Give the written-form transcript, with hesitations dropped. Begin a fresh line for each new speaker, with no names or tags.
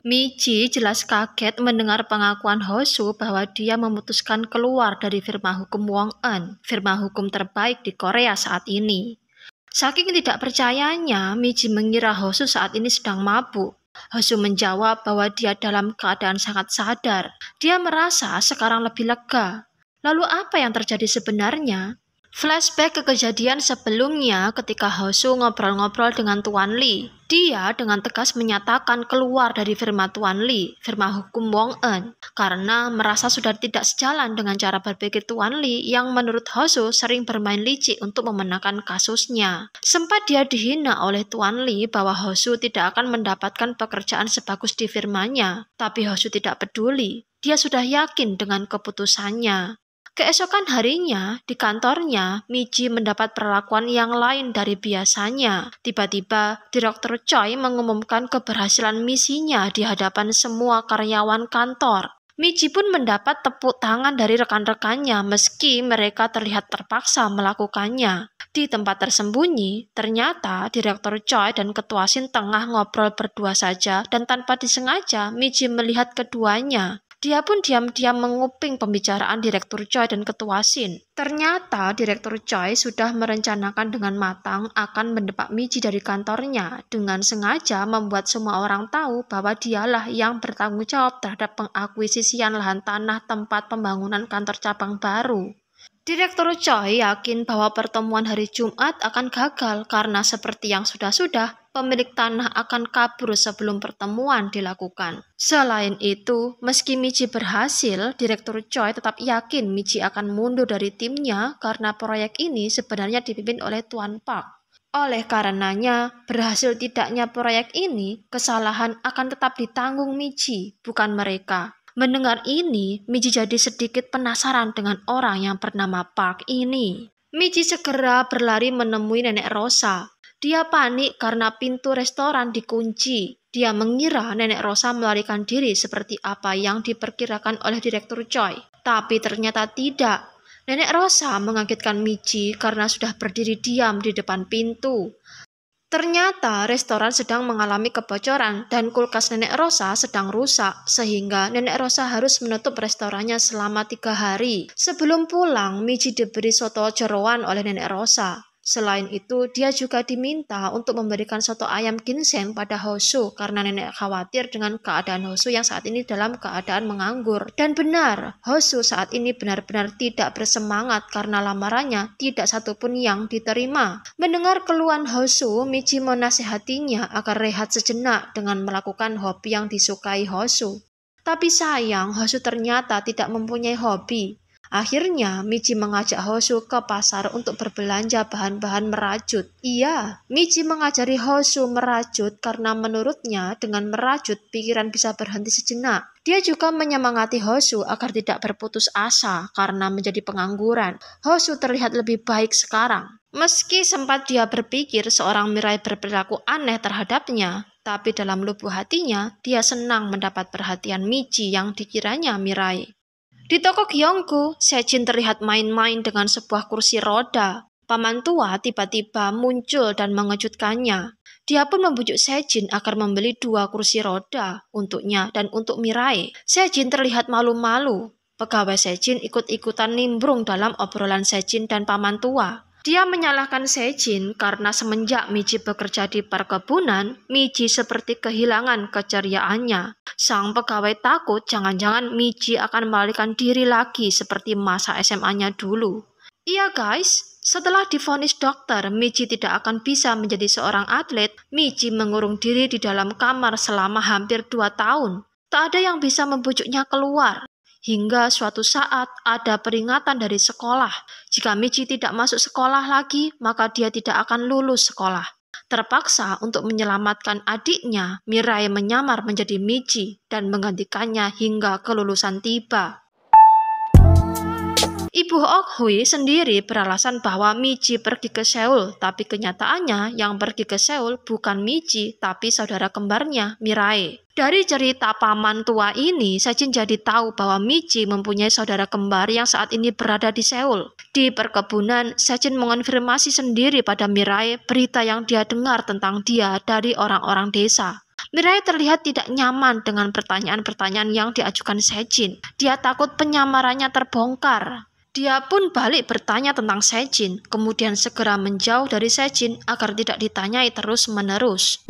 Michi jelas kaget mendengar pengakuan Hosu bahwa dia memutuskan keluar dari firma hukum Wong Eun, firma hukum terbaik di Korea saat ini. Saking tidak percayanya, Michi mengira Hosu saat ini sedang mabuk. Hosu menjawab bahwa dia dalam keadaan sangat sadar. Dia merasa sekarang lebih lega. Lalu apa yang terjadi sebenarnya? Flashback ke kejadian sebelumnya ketika Hosu ngobrol-ngobrol dengan Tuan Lee. Dia dengan tegas menyatakan keluar dari firma Tuan Lee, firma hukum Wong Eun, karena merasa sudah tidak sejalan dengan cara berpikir Tuan Lee yang menurut Hosu sering bermain licik untuk memenangkan kasusnya. Sempat dia dihina oleh Tuan Lee bahwa Hosu tidak akan mendapatkan pekerjaan sebagus di firmanya, tapi Hosu tidak peduli. Dia sudah yakin dengan keputusannya. Keesokan harinya, di kantornya, Michi mendapat perlakuan yang lain dari biasanya. Tiba-tiba, Direktur Choi mengumumkan keberhasilan misinya di hadapan semua karyawan kantor. Michi pun mendapat tepuk tangan dari rekan-rekannya meski mereka terlihat terpaksa melakukannya. Di tempat tersembunyi, ternyata Direktur Choi dan Ketua Shin tengah ngobrol berdua saja dan tanpa disengaja Michi melihat keduanya. Dia pun diam-diam menguping pembicaraan Direktur Choi dan Ketua Shin. Ternyata Direktur Choi sudah merencanakan dengan matang akan mendepak Michi dari kantornya dengan sengaja membuat semua orang tahu bahwa dialah yang bertanggung jawab terhadap pengakuisisian lahan tanah tempat pembangunan kantor cabang baru. Direktur Choi yakin bahwa pertemuan hari Jumat akan gagal karena seperti yang sudah-sudah, pemilik tanah akan kabur sebelum pertemuan dilakukan. Selain itu, meski Michi berhasil, Direktur Choi tetap yakin Michi akan mundur dari timnya karena proyek ini sebenarnya dipimpin oleh Tuan Park. Oleh karenanya, berhasil tidaknya proyek ini, kesalahan akan tetap ditanggung Michi, bukan mereka. Mendengar ini, Michi jadi sedikit penasaran dengan orang yang bernama Park ini. Michi segera berlari menemui Nenek Rosa. Dia panik karena pintu restoran dikunci. Dia mengira Nenek Rosa melarikan diri seperti apa yang diperkirakan oleh Direktur Choi. Tapi ternyata tidak. Nenek Rosa mengagetkan Michi karena sudah berdiri diam di depan pintu. Ternyata restoran sedang mengalami kebocoran dan kulkas Nenek Rosa sedang rusak sehingga Nenek Rosa harus menutup restorannya selama 3 hari. Sebelum pulang, Michi diberi soto jeroan oleh Nenek Rosa. Selain itu, dia juga diminta untuk memberikan soto ayam ginseng pada Hosu karena nenek khawatir dengan keadaan Hosu yang saat ini dalam keadaan menganggur. Dan benar, Hosu saat ini benar-benar tidak bersemangat karena lamarannya tidak satupun yang diterima. Mendengar keluhan Hosu, Michi menasihatinya agar rehat sejenak dengan melakukan hobi yang disukai Hosu. Tapi sayang, Hosu ternyata tidak mempunyai hobi. Akhirnya, Michi mengajak Hosu ke pasar untuk berbelanja bahan-bahan merajut. Iya, Michi mengajari Hosu merajut karena menurutnya dengan merajut pikiran bisa berhenti sejenak. Dia juga menyemangati Hosu agar tidak berputus asa karena menjadi pengangguran. Hosu terlihat lebih baik sekarang. Meski sempat dia berpikir seorang Mirai berperilaku aneh terhadapnya, tapi dalam lubuk hatinya, dia senang mendapat perhatian Michi yang dikiranya Mirai. Di toko Gyeonggu, Sejin terlihat main-main dengan sebuah kursi roda. Paman tua tiba-tiba muncul dan mengejutkannya. Dia pun membujuk Sejin agar membeli 2 kursi roda untuknya dan untuk Mirai. Sejin terlihat malu-malu. Pegawai Sejin ikut-ikutan nimbrung dalam obrolan Sejin dan paman tua. Dia menyalahkan Sejin karena semenjak Michi bekerja di perkebunan, Michi seperti kehilangan keceriaannya. Sang pegawai takut jangan-jangan Michi akan melarikan diri lagi seperti masa SMA-nya dulu. Iya guys, setelah divonis dokter Michi tidak akan bisa menjadi seorang atlet, Michi mengurung diri di dalam kamar selama hampir 2 tahun. Tak ada yang bisa membujuknya keluar. Hingga suatu saat ada peringatan dari sekolah. Jika Michi tidak masuk sekolah lagi, maka dia tidak akan lulus sekolah. Terpaksa untuk menyelamatkan adiknya, Mirai menyamar menjadi Michi dan menggantikannya hingga kelulusan tiba. Ibu Ok Hui sendiri beralasan bahwa Michi pergi ke Seoul, tapi kenyataannya yang pergi ke Seoul bukan Michi, tapi saudara kembarnya, Mirai. Dari cerita paman tua ini, Sejin jadi tahu bahwa Michi mempunyai saudara kembar yang saat ini berada di Seoul. Di perkebunan, Sejin mengonfirmasi sendiri pada Mirai berita yang dia dengar tentang dia dari orang-orang desa. Mirai terlihat tidak nyaman dengan pertanyaan-pertanyaan yang diajukan Sejin. Dia takut penyamarannya terbongkar. Dia pun balik bertanya tentang Sejin, kemudian segera menjauh dari Sejin agar tidak ditanyai terus-menerus.